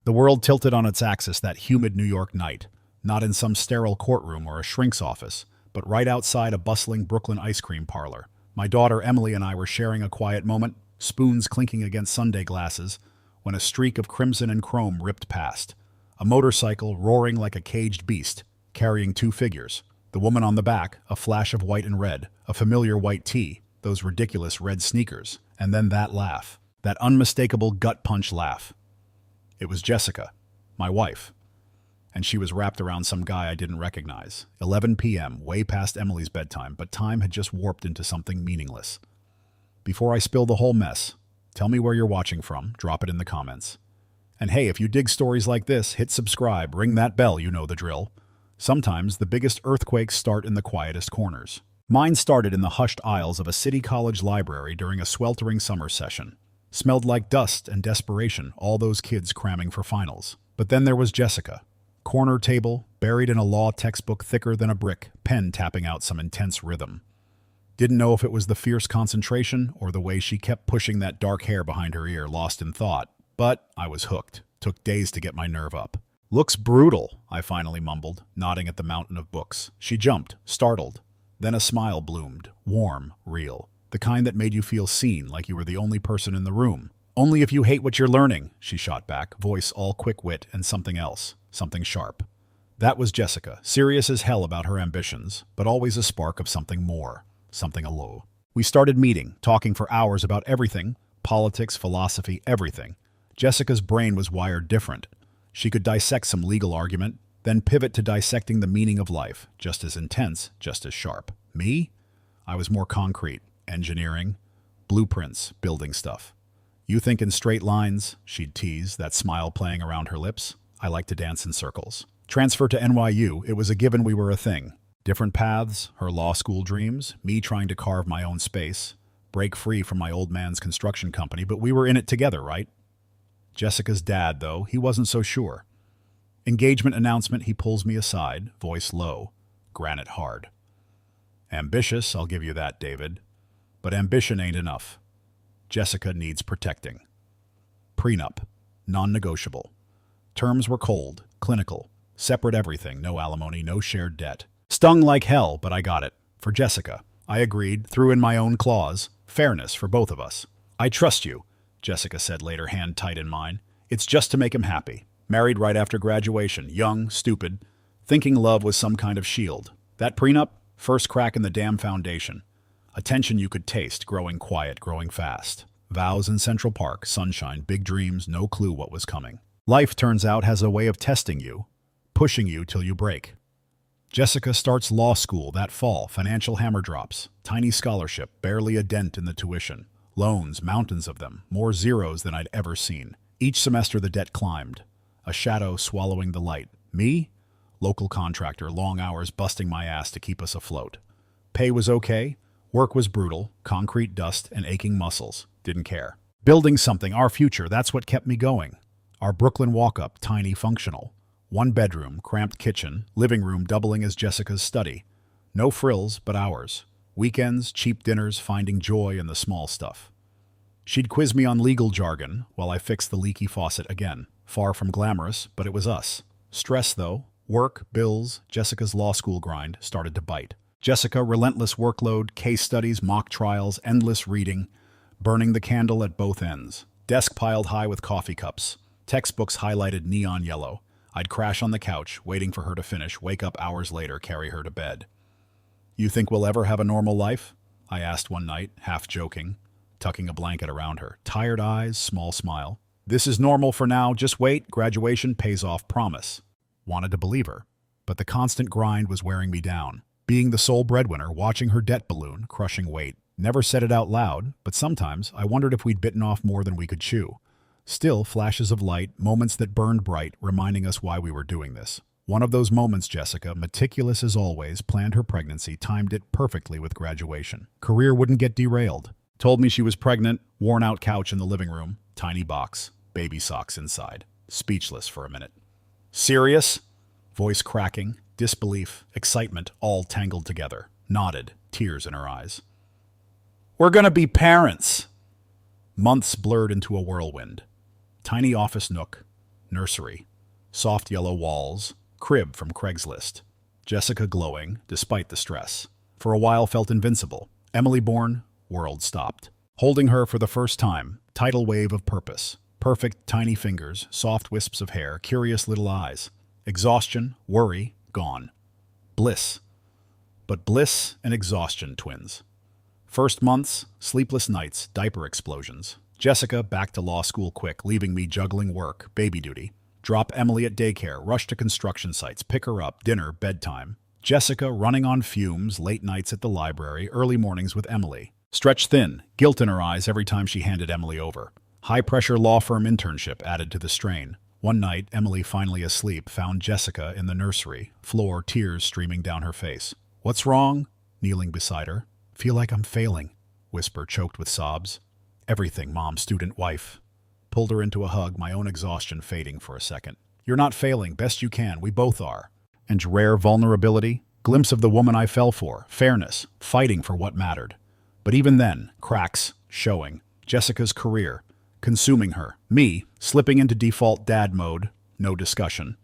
The world tilted on its axis that humid New York night, not in some sterile courtroom or a shrink's office, but right outside a bustling Brooklyn ice cream parlor. My daughter Emily and I were sharing a quiet moment, spoons clinking against sundae glasses, when a streak of crimson and chrome ripped past. A motorcycle roaring like a caged beast, carrying two figures. The woman on the back, a flash of white and red, a familiar white tee, those ridiculous red sneakers, and then that laugh, that unmistakable gut punch laugh. It was Jessica, my wife, and she was wrapped around some guy I didn't recognize. 11 p.m., way past Emily's bedtime, but time had just warped into something meaningless. Before I spill the whole mess, tell me where you're watching from, drop it in the comments. And hey, if you dig stories like this, hit subscribe, ring that bell, you know the drill. Sometimes the biggest earthquakes start in the quietest corners. Mine started in the hushed aisles of a city college library during a sweltering summer session. Smelled like dust and desperation, all those kids cramming for finals. But then there was Jessica. Corner table, buried in a law textbook thicker than a brick, pen tapping out some intense rhythm. Didn't know if it was the fierce concentration or the way she kept pushing that dark hair behind her ear, lost in thought. But I was hooked. Took days to get my nerve up. "Looks brutal," I finally mumbled, nodding at the mountain of books. She jumped, startled. Then a smile bloomed, warm, real. The kind that made you feel seen, like you were the only person in the room. "Only if you hate what you're learning," she shot back, voice all quick wit and something else, something sharp. That was Jessica, serious as hell about her ambitions, but always a spark of something more, something aloof. We started meeting, talking for hours about everything, politics, philosophy, everything. Jessica's brain was wired different. She could dissect some legal argument, then pivot to dissecting the meaning of life, just as intense, just as sharp. Me? I was more concrete. Engineering, blueprints, building stuff. "You think in straight lines," she'd tease, that smile playing around her lips. I like to dance in circles. Transfer to NYU, it was a given we were a thing. Different paths, her law school dreams, me trying to carve my own space, break free from my old man's construction company, but we were in it together, right? Jessica's dad, though, he wasn't so sure. Engagement announcement, he pulls me aside, voice low, granite hard. "Ambitious, I'll give you that, David. But ambition ain't enough. Jessica needs protecting." Prenup, non-negotiable. Terms were cold, clinical, separate everything, no alimony, no shared debt. Stung like hell, but I got it. For Jessica. I agreed, threw in my own clause. Fairness for both of us. "I trust you," Jessica said later, hand tight in mine. "It's just to make him happy. Married right after graduation, young, stupid, thinking love was some kind of shield. That prenup, first crack in the damn foundation. A tension you could taste, growing quiet, growing fast. Vows in Central Park, sunshine, big dreams, no clue what was coming. Life, turns out, has a way of testing you, pushing you till you break. Jessica starts law school that fall, financial hammer drops, tiny scholarship, barely a dent in the tuition. Loans, mountains of them, more zeros than I'd ever seen. Each semester the debt climbed, a shadow swallowing the light. Me? Local contractor, long hours busting my ass to keep us afloat. Pay was okay, work was brutal, concrete dust and aching muscles. Didn't care. Building something, our future, that's what kept me going. Our Brooklyn walk-up, tiny, functional. One bedroom, cramped kitchen, living room doubling as Jessica's study. No frills, but ours. Weekends, cheap dinners, finding joy in the small stuff. She'd quiz me on legal jargon while I fixed the leaky faucet again. Far from glamorous, but it was us. Stress, though, work, bills, Jessica's law school grind started to bite. Jessica, relentless workload, case studies, mock trials, endless reading, burning the candle at both ends. Desk piled high with coffee cups. Textbooks highlighted neon yellow. I'd crash on the couch, waiting for her to finish, wake up hours later, carry her to bed. "You think we'll ever have a normal life?" I asked one night, half joking, tucking a blanket around her. Tired eyes, small smile. "This is normal for now, just wait, graduation pays off, promise." Wanted to believe her, but the constant grind was wearing me down. Being the sole breadwinner, watching her debt balloon, crushing weight. Never said it out loud, but sometimes I wondered if we'd bitten off more than we could chew. Still, flashes of light, moments that burned bright, reminding us why we were doing this. One of those moments, Jessica, meticulous as always, planned her pregnancy, timed it perfectly with graduation. Career wouldn't get derailed. Told me she was pregnant, worn-out couch in the living room, tiny box, baby socks inside. Speechless for a minute. "Serious?" Voice cracking, disbelief, excitement, all tangled together. Nodded, tears in her eyes. "We're gonna be parents." Months blurred into a whirlwind. Tiny office nook. Nursery. Soft yellow walls. Crib from Craigslist. Jessica glowing, despite the stress. For a while felt invincible. Emily born, world stopped. Holding her for the first time, tidal wave of purpose. Perfect, tiny fingers, soft wisps of hair, curious little eyes. Exhaustion, worry, gone. Bliss. But bliss and exhaustion twins. First months, sleepless nights, diaper explosions. Jessica back to law school quick, leaving me juggling work, baby duty. Drop Emily at daycare, rush to construction sites, pick her up, dinner, bedtime. Jessica running on fumes, late nights at the library, early mornings with Emily. Stretched thin, guilt in her eyes every time she handed Emily over. High-pressure law firm internship added to the strain. One night, Emily, finally asleep, found Jessica in the nursery, floor, tears streaming down her face. "What's wrong?" Kneeling beside her. "Feel like I'm failing," whisper choked with sobs. "Everything, mom, student, wife." Pulled her into a hug, my own exhaustion fading for a second. "You're not failing, best you can, we both are." And rare vulnerability, glimpse of the woman I fell for, fairness, fighting for what mattered. But even then, cracks, showing. Jessica's career, consuming her. Me, slipping into default dad mode, no discussion.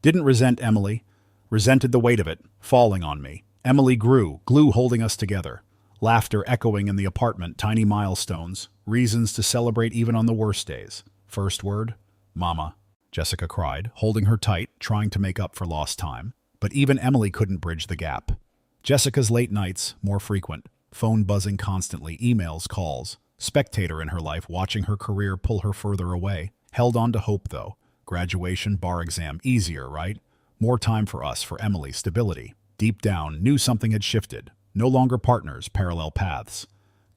Didn't resent Emily, resented the weight of it, falling on me. Emily grew, glue holding us together. Laughter echoing in the apartment, tiny milestones, reasons to celebrate even on the worst days. First word, "Mama," Jessica cried, holding her tight, trying to make up for lost time. But even Emily couldn't bridge the gap. Jessica's late nights, more frequent. Phone buzzing constantly, emails, calls. Spectator in her life, watching her career pull her further away. Held on to hope, though. Graduation, bar exam, easier, right? More time for us, for Emily, stability. Deep down, knew something had shifted. No longer partners, parallel paths.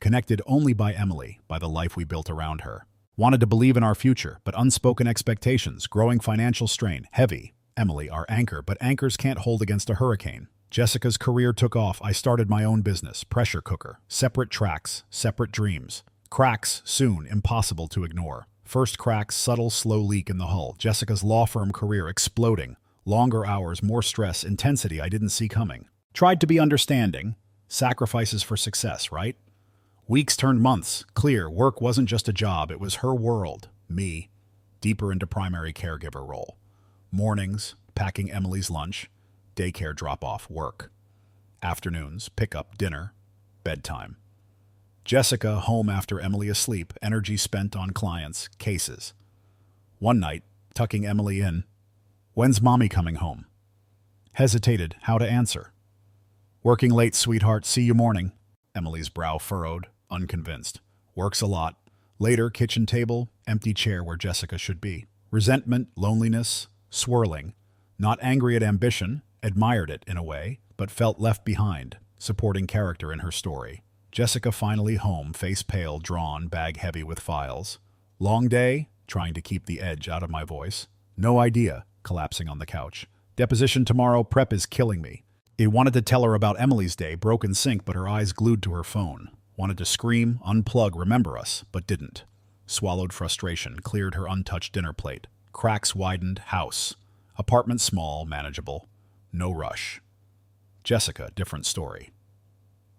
Connected only by Emily, by the life we built around her. Wanted to believe in our future, but unspoken expectations, growing financial strain, heavy. Emily, our anchor, but anchors can't hold against a hurricane. Jessica's career took off. I started my own business, pressure cooker. Separate tracks, separate dreams. Cracks, soon, impossible to ignore. First cracks, subtle, slow leak in the hull. Jessica's law firm career exploding. Longer hours, more stress, intensity I didn't see coming. Tried to be understanding. Sacrifices for success, right? Weeks turned months. Clear, work wasn't just a job, it was her world. Me. Deeper into primary caregiver role. Mornings, packing Emily's lunch. Daycare drop-off, work. Afternoons, pick-up, dinner, bedtime. Jessica home after Emily asleep, energy spent on clients, cases. One night, tucking Emily in. "When's mommy coming home?" Hesitated how to answer. "Working late, sweetheart, see you morning." Emily's brow furrowed, unconvinced. Works a lot. Later, kitchen table, empty chair where Jessica should be. Resentment, loneliness, swirling. Not angry at ambition, admired it in a way, but felt left behind, supporting character in her story. Jessica finally home, face pale, drawn, bag heavy with files. Long day, trying to keep the edge out of my voice. No idea, collapsing on the couch. Deposition tomorrow, prep is killing me. It wanted to tell her about Emily's day, broken sink, but her eyes glued to her phone. Wanted to scream, unplug, remember us, but didn't. Swallowed frustration, cleared her untouched dinner plate. Cracks widened, house. Apartment small, manageable. No rush. Jessica, different story.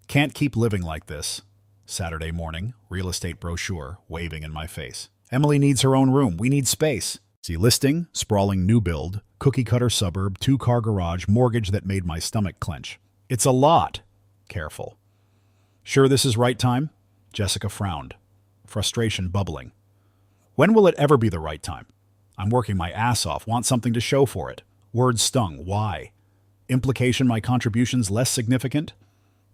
Can't keep living like this. Saturday morning, real estate brochure, waving in my face. Emily needs her own room. We need space. See listing, sprawling new build, cookie-cutter suburb, 2-car garage, mortgage that made my stomach clench. It's a lot. Careful. Sure this is right time? Jessica frowned. Frustration bubbling. When will it ever be the right time? I'm working my ass off, want something to show for it. Words stung. Why? Implication my contributions less significant?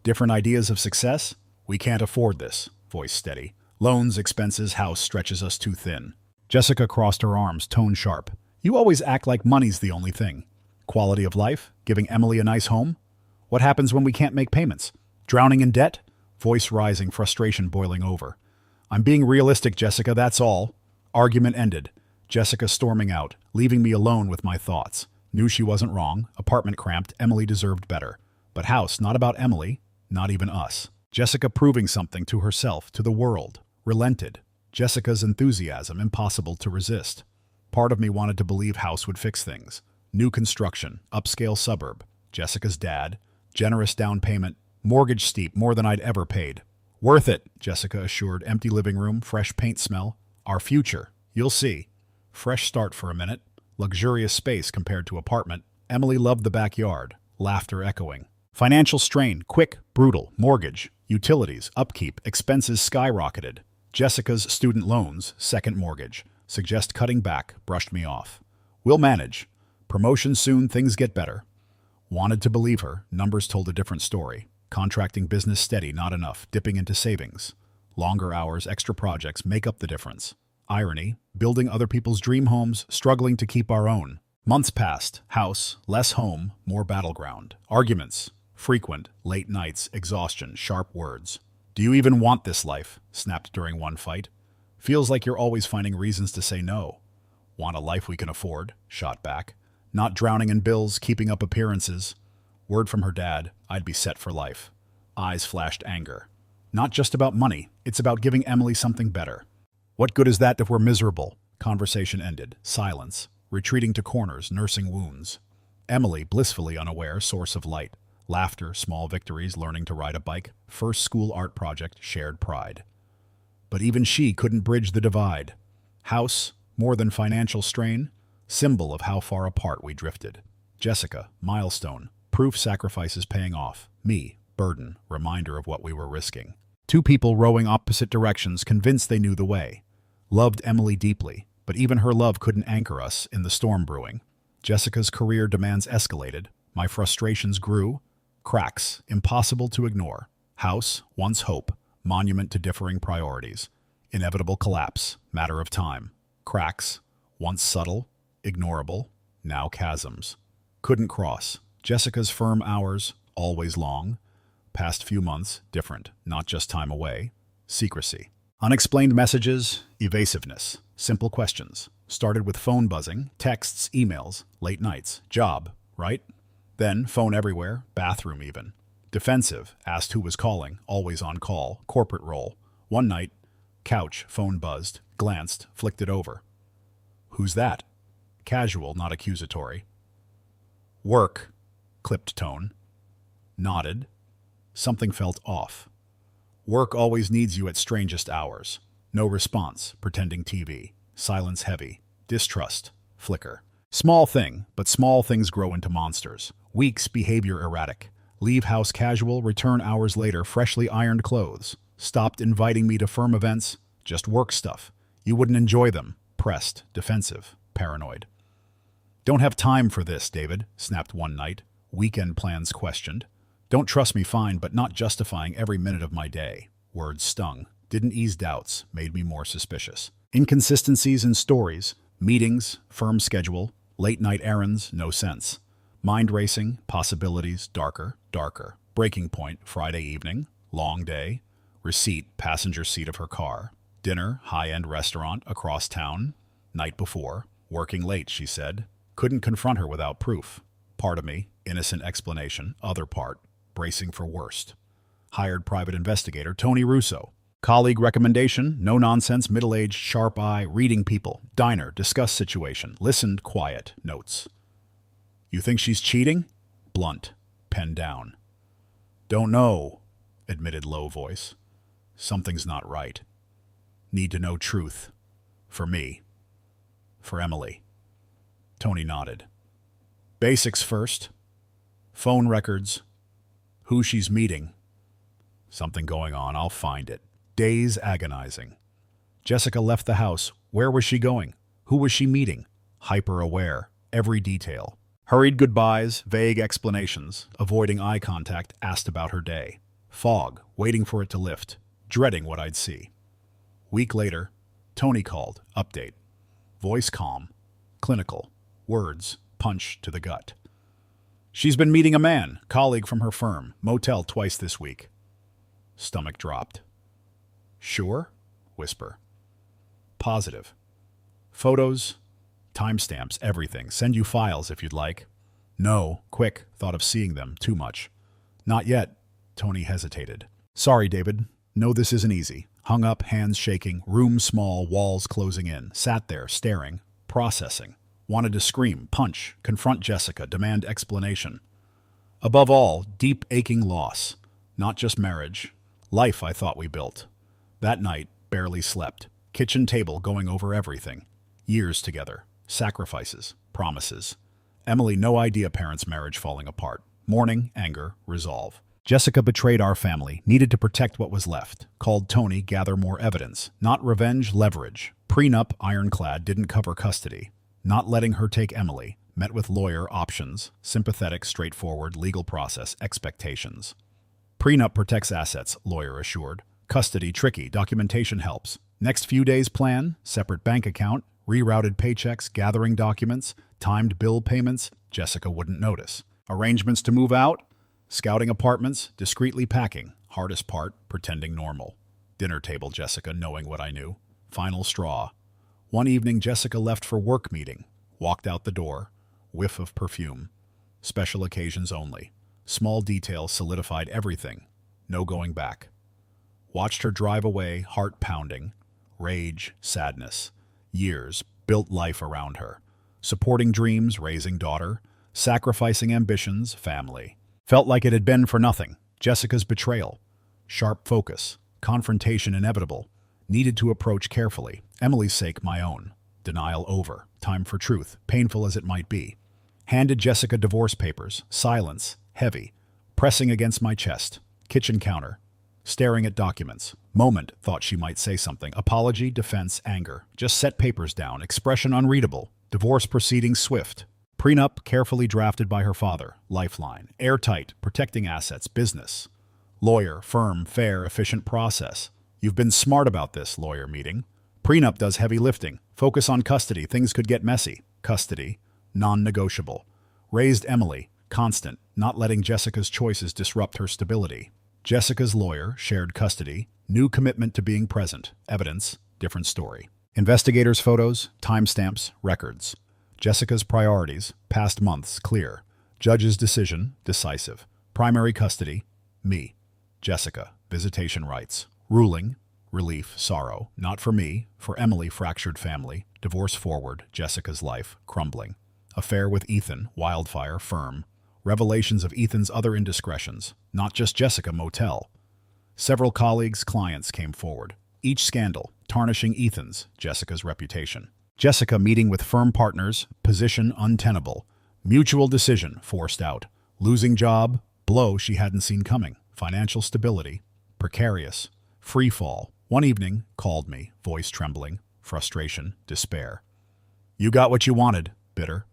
Different ideas of success? We can't afford this. Voice steady. Loans, expenses, house stretches us too thin. Jessica crossed her arms, tone sharp. You always act like money's the only thing. Quality of life? Giving Emily a nice home? What happens when we can't make payments? Drowning in debt? Voice rising, frustration boiling over. I'm being realistic, Jessica, that's all. Argument ended. Jessica storming out, leaving me alone with my thoughts. Knew she wasn't wrong. Apartment cramped. Emily deserved better. But house, not about Emily. Not even us. Jessica proving something to herself, to the world. Relented. Jessica's enthusiasm impossible to resist. Part of me wanted to believe house would fix things. New construction, upscale suburb. Jessica's dad. Generous down payment. Mortgage steep, more than I'd ever paid. Worth it, Jessica assured. Empty living room, fresh paint smell. Our future. You'll see. Fresh start for a minute. Luxurious space compared to apartment. Emily loved the backyard. Laughter echoing. Financial strain, quick, brutal. Mortgage, utilities, upkeep, expenses skyrocketed. Jessica's student loans, second mortgage. Suggest cutting back, brushed me off. We'll manage. Promotion soon, things get better. Wanted to believe her, numbers told a different story. Contracting business steady, not enough, dipping into savings. Longer hours, extra projects make up the difference. Irony, building other people's dream homes, struggling to keep our own. Months passed, house, less home, more battleground. Arguments, frequent, late nights, exhaustion, sharp words. Do you even want this life? Snapped during one fight. Feels like you're always finding reasons to say no. Want a life we can afford? Shot back. Not drowning in bills, keeping up appearances. Word from her dad, I'd be set for life. Eyes flashed anger. Not just about money, it's about giving Emily something better. What good is that if we're miserable? Conversation ended. Silence. Retreating to corners, nursing wounds. Emily, blissfully unaware, source of light. Laughter, small victories, learning to ride a bike. First school art project, shared pride. But even she couldn't bridge the divide. House, more than financial strain. Symbol of how far apart we drifted. Jessica, milestone. Proof sacrifices paying off. Me, burden, reminder of what we were risking. Two people rowing opposite directions, convinced they knew the way. Loved Emily deeply, but even her love couldn't anchor us in the storm brewing. Jessica's career demands escalated. My frustrations grew. Cracks, impossible to ignore. House, once hope, monument to differing priorities. Inevitable collapse, matter of time. Cracks, once subtle, ignorable, now chasms. Couldn't cross. Jessica's firm hours, always long. Past few months, different, not just time away. Secrecy. Unexplained messages, evasiveness. Simple questions. Started with phone buzzing, texts, emails, late nights. Job, right? Then phone everywhere, bathroom even. Defensive, asked who was calling, always on call, corporate role. One night, couch, phone buzzed, glanced, flicked it over. Who's that? Casual, not accusatory. Work, clipped tone. Nodded. Something felt off. Work always needs you at strangest hours. No response, pretending TV. Silence heavy. Distrust, flicker. Small thing, but small things grow into monsters. Weeks, behavior erratic. Leave house casual, return hours later, freshly ironed clothes. Stopped inviting me to firm events, just work stuff. You wouldn't enjoy them. Pressed, defensive, paranoid. Don't have time for this, David, snapped one night. Weekend plans questioned. Don't trust me, fine, but not justifying every minute of my day. Words stung. Didn't ease doubts, made me more suspicious. Inconsistencies in stories, meetings, firm schedule, late night errands, no sense. Mind racing, possibilities, darker, darker. Breaking point, Friday evening, long day. Receipt, passenger seat of her car. Dinner, high-end restaurant, across town. Night before. Working late, she said. Couldn't confront her without proof. Part of me, innocent explanation. Other part, bracing for worst. Hired private investigator Tony Russo. Colleague recommendation, no nonsense, middle-aged, sharp eye, reading people. Diner, discuss situation. Listened, quiet, notes. You think she's cheating? Blunt, pen down. Don't know, admitted low voice. Something's not right. Need to know truth. For me. For Emily. Tony nodded. Basics first. Phone records. Who she's meeting. Something going on, I'll find it. Days agonizing. Jessica left the house. Where was she going? Who was she meeting? Hyper-aware. Every detail. Hurried goodbyes, vague explanations. Avoiding eye contact, asked about her day. Fog, waiting for it to lift. Dreading what I'd see. Week later, Tony called. Update. Voice calm. Clinical. Words, punch to the gut. She's been meeting a man, colleague from her firm. Motel twice this week. Stomach dropped. Sure? Whisper. Positive. Photos, timestamps, everything. Send you files if you'd like. No, quick, thought of seeing them, too much. Not yet. Tony hesitated. Sorry, David. No, this isn't easy. Hung up, hands shaking, room small, walls closing in. Sat there, staring, processing. Wanted to scream, punch, confront Jessica, demand explanation. Above all, deep aching loss. Not just marriage. Life I thought we built. That night, barely slept. Kitchen table going over everything. Years together. Sacrifices. Promises. Emily, no idea parents' marriage falling apart. Mourning, anger, resolve. Jessica betrayed our family, needed to protect what was left. Called Tony, gather more evidence. Not revenge, leverage. Prenup, ironclad, didn't cover custody. Not letting her take Emily. Met with lawyer, options. Sympathetic, straightforward, legal process, expectations. Prenup protects assets, lawyer assured. Custody, tricky, documentation helps. Next few days plan, separate bank account, rerouted paychecks, gathering documents, timed bill payments, Jessica wouldn't notice. Arrangements to move out, scouting apartments, discreetly packing. Hardest part, pretending normal. Dinner table, Jessica knowing what I knew. Final straw. One evening, Jessica left for work meeting. Walked out the door. Whiff of perfume. Special occasions only. Small details solidified everything. No going back. Watched her drive away, heart pounding. Rage, sadness. Years, built life around her. Supporting dreams, raising daughter. Sacrificing ambitions, family. Felt like it had been for nothing. Jessica's betrayal. Sharp focus. Confrontation inevitable. Needed to approach carefully. Emily's sake, my own. Denial over. Time for truth, painful as it might be. Handed Jessica divorce papers. Silence. Heavy. Pressing against my chest. Kitchen counter. Staring at documents. Moment, thought she might say something. Apology, defense, anger. Just set papers down. Expression unreadable. Divorce proceedings swift. Prenup carefully drafted by her father. Lifeline. Airtight. Protecting assets. Business. Lawyer. Firm. Fair. Efficient process. You've been smart about this, lawyer meeting. Prenup does heavy lifting. Focus on custody. Things could get messy. Custody. Non-negotiable. Raised Emily. Constant. Not letting Jessica's choices disrupt her stability. Jessica's lawyer. Shared custody. New commitment to being present. Evidence. Different story. Investigators' photos. Timestamps. Records. Jessica's priorities. Past months. Clear. Judge's decision. Decisive. Primary custody. Me. Jessica. Visitation rights. Ruling. Relief. Sorrow. Not for me. For Emily. Fractured family. Divorce forward. Jessica's life. Crumbling. Affair with Ethan. Wildfire. Firm. Revelations of Ethan's other indiscretions. Not just Jessica. Motel. Several colleagues, clients came forward. Each scandal. Tarnishing Ethan's. Jessica's reputation. Jessica meeting with firm partners. Position untenable. Mutual decision. Forced out. Losing job. Blow she hadn't seen coming. Financial stability. Precarious. Free fall. One evening, called me, voice trembling, frustration, despair. You got what you wanted, bitter.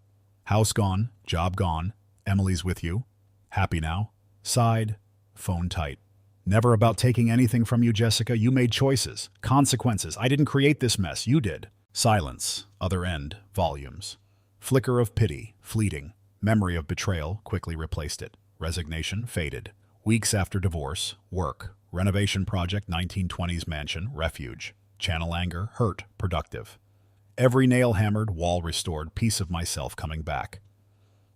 House gone, job gone, Emily's with you. Happy now? Sighed, phone tight. Never about taking anything from you, Jessica. You made choices, consequences. I didn't create this mess, you did. Silence, other end, volumes. Flicker of pity, fleeting. Memory of betrayal quickly replaced it. Resignation faded. Weeks after divorce, work. Renovation project, 1920s mansion, refuge. Channel anger, hurt, productive. Every nail hammered, wall restored, piece of myself coming back.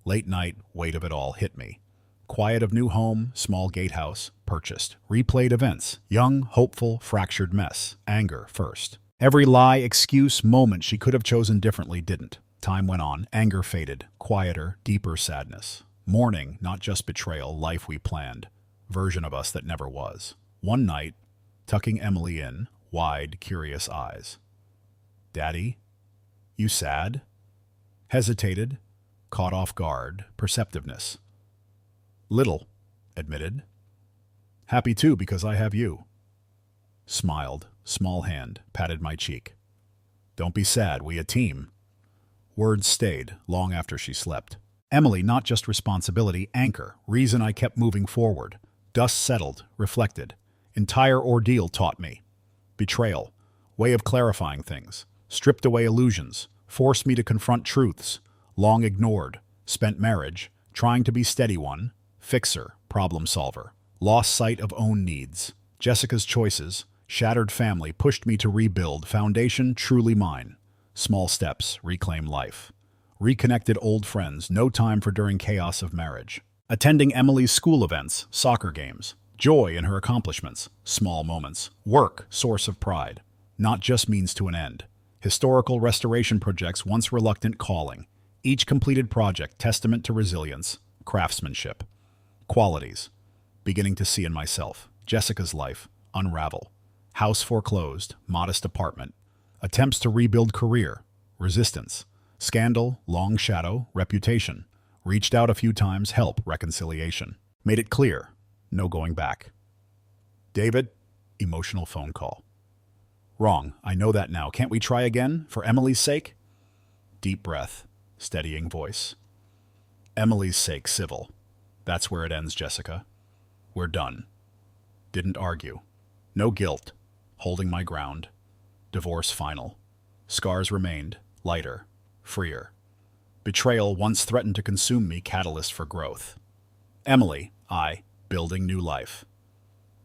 Late night, weight of it all hit me. Quiet of new home, small gatehouse, purchased. Replayed events, young, hopeful, fractured mess. Anger first. Every lie, excuse, moment she could have chosen differently didn't. Time went on, anger faded. Quieter, deeper sadness. Mourning, not just betrayal, life we planned. Version of us that never was. One night, tucking Emily in, wide, curious eyes. Daddy, you sad? Hesitated, caught off guard, perceptiveness. Little, admitted. Happy too because I have you. Smiled, small hand, patted my cheek. Don't be sad, we a team. Words stayed, long after she slept. Emily, not just responsibility, anchor, reason I kept moving forward. Dust settled, reflected. Entire ordeal taught me. Betrayal, way of clarifying things. Stripped away illusions, forced me to confront truths. Long ignored, spent marriage, trying to be steady one. Fixer, problem solver. Lost sight of own needs. Jessica's choices, shattered family pushed me to rebuild. Foundation truly mine. Small steps, reclaim life. Reconnected old friends, no time for during chaos of marriage. Attending Emily's school events, soccer games. Joy in her accomplishments, small moments. Work, source of pride. Not just means to an end. Historical restoration projects once reluctant calling. Each completed project testament to resilience, craftsmanship. Qualities. Beginning to see in myself. Jessica's life, unravel. House foreclosed, modest apartment. Attempts to rebuild career. resistance. Scandal, long shadow, reputation. Reached out a few times, help, reconciliation. Made it clear, no going back. David, emotional phone call. Wrong, I know that now. Can't we try again, for Emily's sake? Deep breath, steadying voice. Emily's sake, civil. That's where it ends, Jessica. We're done. Didn't argue. No guilt. Holding my ground. Divorce final. Scars remained, lighter, freer. Betrayal once threatened to consume me, catalyst for growth. Emily, I, building new life.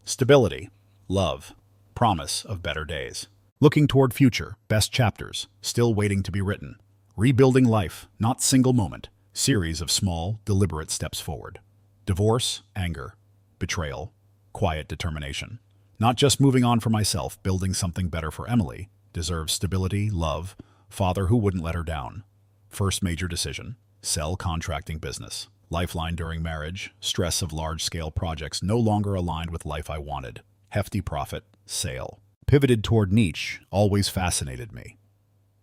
Stability, love, promise of better days. Looking toward future, best chapters, still waiting to be written. Rebuilding life, not single moment, series of small, deliberate steps forward. Divorce, anger, betrayal, quiet determination. Not just moving on for myself, building something better for Emily. Deserves stability, love, father who wouldn't let her down. First major decision, sell contracting business. Lifeline during marriage, stress of large-scale projects no longer aligned with life I wanted. Hefty profit, sale. Pivoted toward niche, always fascinated me.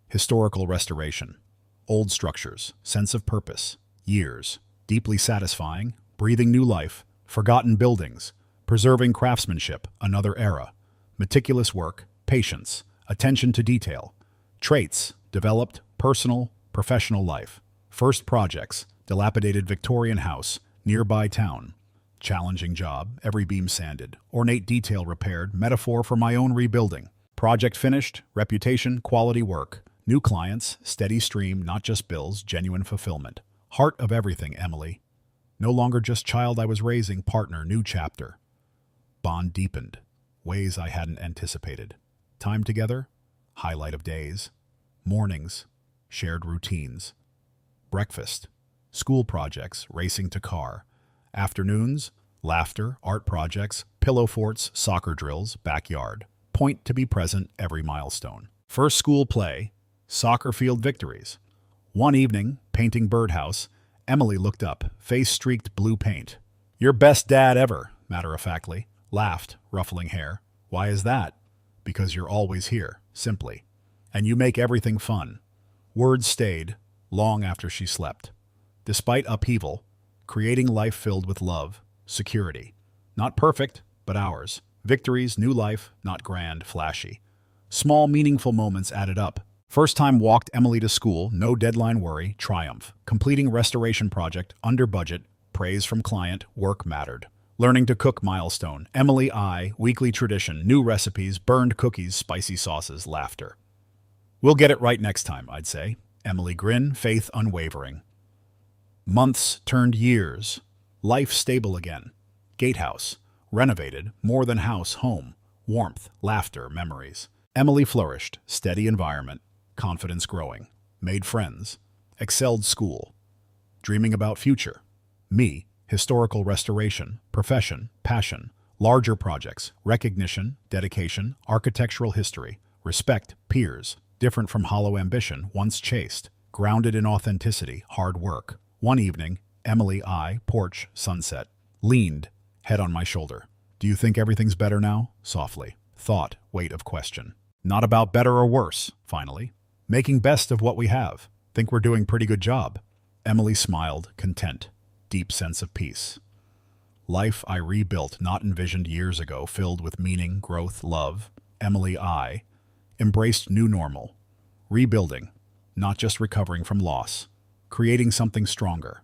Historical restoration. Old structures, sense of purpose, years. Deeply satisfying, breathing new life, forgotten buildings, preserving craftsmanship, another era. Meticulous work, patience, attention to detail. Traits, developed, personal, professional life. First projects, dilapidated Victorian house, nearby town. Challenging job, every beam sanded, ornate detail repaired, metaphor for my own rebuilding. Project finished, reputation, quality work. New clients, steady stream, not just bills, genuine fulfillment. Heart of everything, Emily. No longer just child I was raising, partner, new chapter. Bond deepened, ways I hadn't anticipated. Time together, highlight of days. Mornings, shared routines. Breakfast, school projects, racing to car. Afternoons, laughter, art projects, pillow forts, soccer drills, backyard. Point to be present every milestone. First school play, soccer field victories. One evening, painting birdhouse, Emily looked up, face streaked blue paint. Your best dad ever, matter-of-factly. Laughed, ruffling hair. Why is that? Because you're always here, simply. And you make everything fun. Words stayed, long after she slept. Despite upheaval, creating life filled with love, security. Not perfect, but ours. Victories, new life, not grand, flashy. Small, meaningful moments added up. First time walked Emily to school, no deadline worry, triumph. Completing restoration project, under budget, praise from client, work mattered. Learning to cook milestone, Emily I, weekly tradition, new recipes, burned cookies, spicy sauces, laughter. We'll get it right next time, I'd say. Emily grin, faith unwavering. Months turned years. Life stable again. Gatehouse, renovated, more than house, home. Warmth, laughter, memories. Emily flourished, steady environment, confidence growing. Made friends. Excelled school. Dreaming about future. Me, historical restoration, profession, passion. Larger projects, recognition, dedication, architectural history. Respect, peers. Different from hollow ambition, once chased. Grounded in authenticity, hard work. One evening, Emily I, porch, sunset. Leaned, head on my shoulder. Do you think everything's better now? Softly. Thought, weight of question. Not about better or worse, finally. Making best of what we have. Think we're doing pretty good job. Emily smiled, content. Deep sense of peace. Life I rebuilt, not envisioned years ago, filled with meaning, growth, love. Emily I embraced new normal. Rebuilding, not just recovering from loss. Creating something stronger.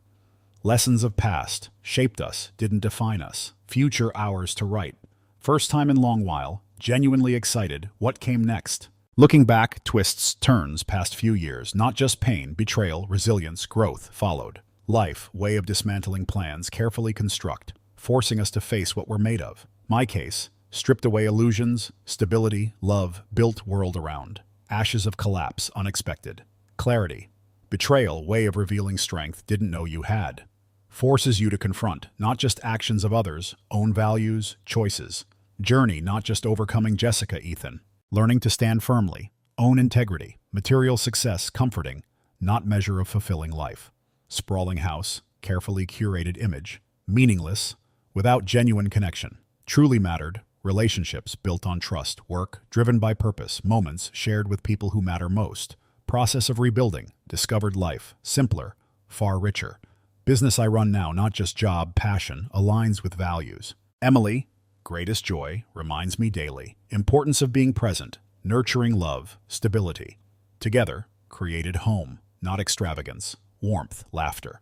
Lessons of past shaped us, didn't define us. Future ours to write. First time in long while, genuinely excited. What came next? Looking back, twists, turns past few years. Not just pain, betrayal, resilience, growth followed. Life, way of dismantling plans, carefully construct, forcing us to face what we're made of. My case, stripped away illusions, stability, love, built world around. Ashes of collapse, unexpected. Clarity. Betrayal, way of revealing strength didn't know you had. Forces you to confront, not just actions of others, own values, choices. Journey, not just overcoming Jessica, Ethan. Learning to stand firmly, own integrity. Material success, comforting, not measure of fulfilling life. Sprawling house, carefully curated image. Meaningless, without genuine connection. Truly mattered, relationships built on trust, work driven by purpose, moments shared with people who matter most. Process of rebuilding. Discovered life. Simpler. Far richer. Business I run now, not just job, passion, aligns with values. Emily, greatest joy, reminds me daily. Importance of being present. Nurturing love. Stability. Together, created home. Not extravagance. Warmth. Laughter.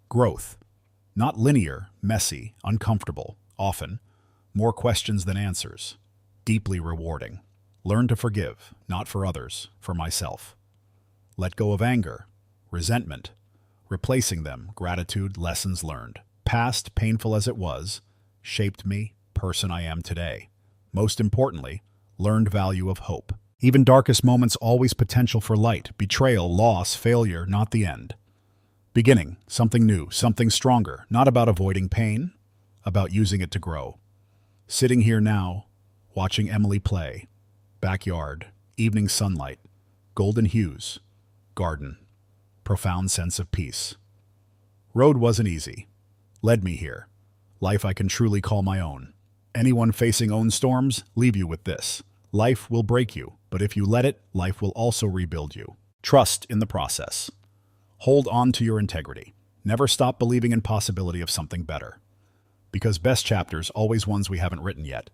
Growth. Not linear, messy, uncomfortable. Often. More questions than answers. Deeply rewarding. Learn to forgive, not for others, for myself. Let go of anger, resentment, replacing them, gratitude, lessons learned. Past, painful as it was, shaped me, person I am today. Most importantly, learned value of hope. Even darkest moments always potential for light, betrayal, loss, failure, not the end. Beginning, something new, something stronger, not about avoiding pain, about using it to grow. Sitting here now, watching Emily play. Backyard, evening sunlight, golden hues, garden, profound sense of peace. Road wasn't easy. Led me here. Life I can truly call my own. Anyone facing own storms, leave you with this. Life will break you, but if you let it, life will also rebuild you. Trust in the process. Hold on to your integrity. Never stop believing in possibility of something better. Because best chapters always ones we haven't written yet.